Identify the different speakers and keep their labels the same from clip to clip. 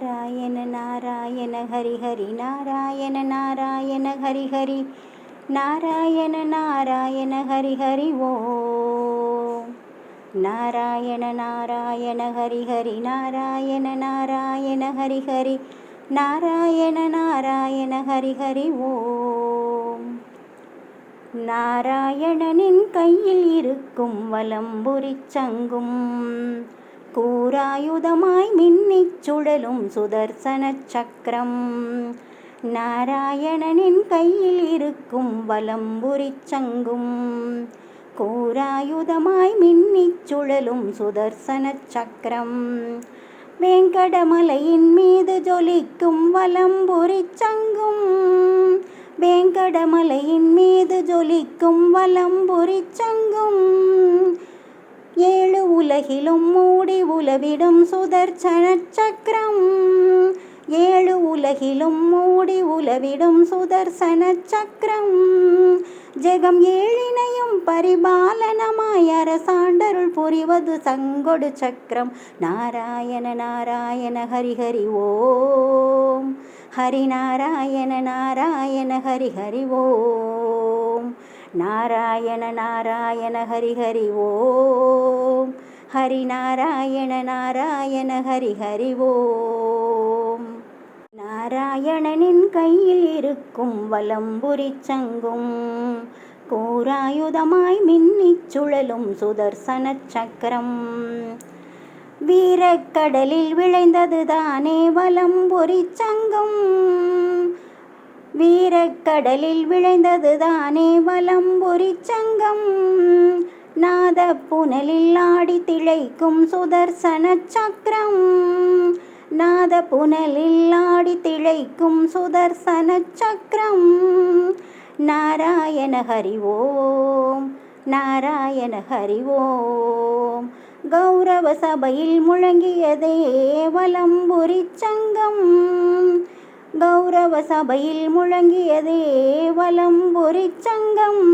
Speaker 1: நாராயண நாராயண ஹரி ஹரி நாராயண நாராயண ஹரி ஹரி நாராயண நாராயண ஹரி ஹரி ஓம் நாராயண நாராயண ஹரி ஹரி நாராயண நாராயண ஹரி ஹரி நாராயண நாராயண ஹரி ஹரி ஓம் நாராயணனின் கையில் இருக்கும் வலம்புரிச் சங்கும் கூராயுதமாய் மின்னிச் சுழலும் சுதர்சன சக்கரம். நாராயணனின் கையில் இருக்கும் வலம்புரிச் சங்கும் கூராயுதமாய் மின்னிச் சுழலும் சுதர்சன சக்கரம். வேங்கடமலையின் மீது ஜொலிக்கும் வலம்புரிச் சங்கும் வேங்கடமலையின் மீது ஜொலிக்கும் வலம்புரிச் சங்கும் ஏழு உலகிலும் மூடி உலவிடும் சுதர்சன சக்கரம். ஏழு உலகிலும் மூடி உலவிடும் சுதர்சன சக்கரம். ஜெகம் ஏழினையும் பரிபாலனமாய் அரசாண்டருள் புரிவது சங்கொடு சக்கரம். நாராயண நாராயண ஹரி ஹரி ஓம் ஹரி நாராயண நாராயண ஹரி ஹரி ஓம் நாராயண நாராயண ஹரி ஹரி ஓம் ஹரி நாராயண நாராயண ஹரி ஹரி ஓம். நாராயணனின் கையில் இருக்கும் வலம்புரிச் சங்கும் கூராயுதமாய் மின்னிச் சுழலும் சுதர்சன சக்கரம். வீரக்கடலில் விளைந்தது தானே வலம்புரிச் சங்கம். வீரக்கடலில் விளைந்தது தானே வலம்புரிச் சங்கம். நாத புனலில் ஆடி திளைக்கும் சுதர்சன சக்கரம். நாத புனலில் ஆடி திளைக்கும் சுதர்சன சக்கரம். நாராயண ஹரி ஓம் நாராயண ஹரி ஓம். கௌரவ சபையில் முழங்கியதே வலம்புரிச் சங்கம். கௌரவ சபையில் முழங்கியதே வலம்புரிச் சங்கம்.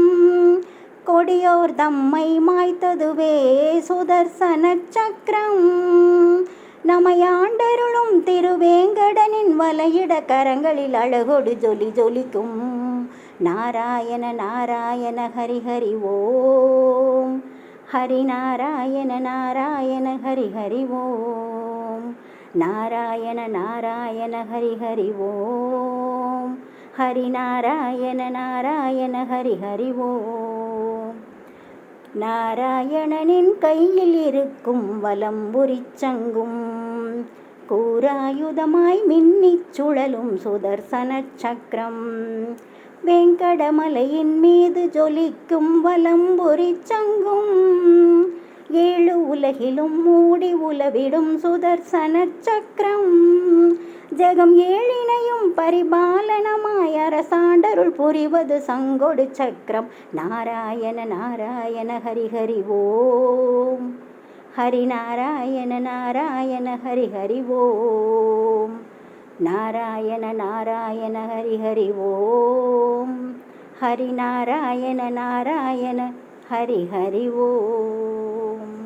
Speaker 1: கொடியோர் தம்மை மாய்த்ததுவே சுதர்சன சக்கரம். நமையாண்டருளும் திருவேங்கடனின் வலையிட கரங்களில் அழகொடு ஜொலி ஜொலிக்கும். நாராயண நாராயண ஹரி ஹரி ஓம் ஹரி நாராயண நாராயண ஹரி ஹரி ஓம் நாராயண நாராயண ஹரி ஹரி ஓம் ஹரி நாராயண நாராயண ஹரி ஹரி ஓம். நாராயணனின் கையில் இருக்கும் வலம்புரிச் சங்கும் கூராயுதமாய் மின்னிச் சுழலும் சுதர்சன சக்கரம். வேங்கடமலையின் மீது ஜொலிக்கும் வலம்புரிச் சங்கும் ஏழு உலகிலும் மூடி உலவிடும் சுதர்சன சக்கரம். ஜெகம் ஏழினையும் பரிபாலனமாய் அரசாண்டருள் புரிவது சங்கொடு சக்கரம். நாராயண நாராயண ஹரி ஹரி ஓம் ஹரி நாராயண நாராயண ஹரி ஹரி ஓம் நாராயண நாராயண ஹரி ஹரி ஓம் ஹரி நாராயண நாராயண ஹரி ஹரி ஓம்.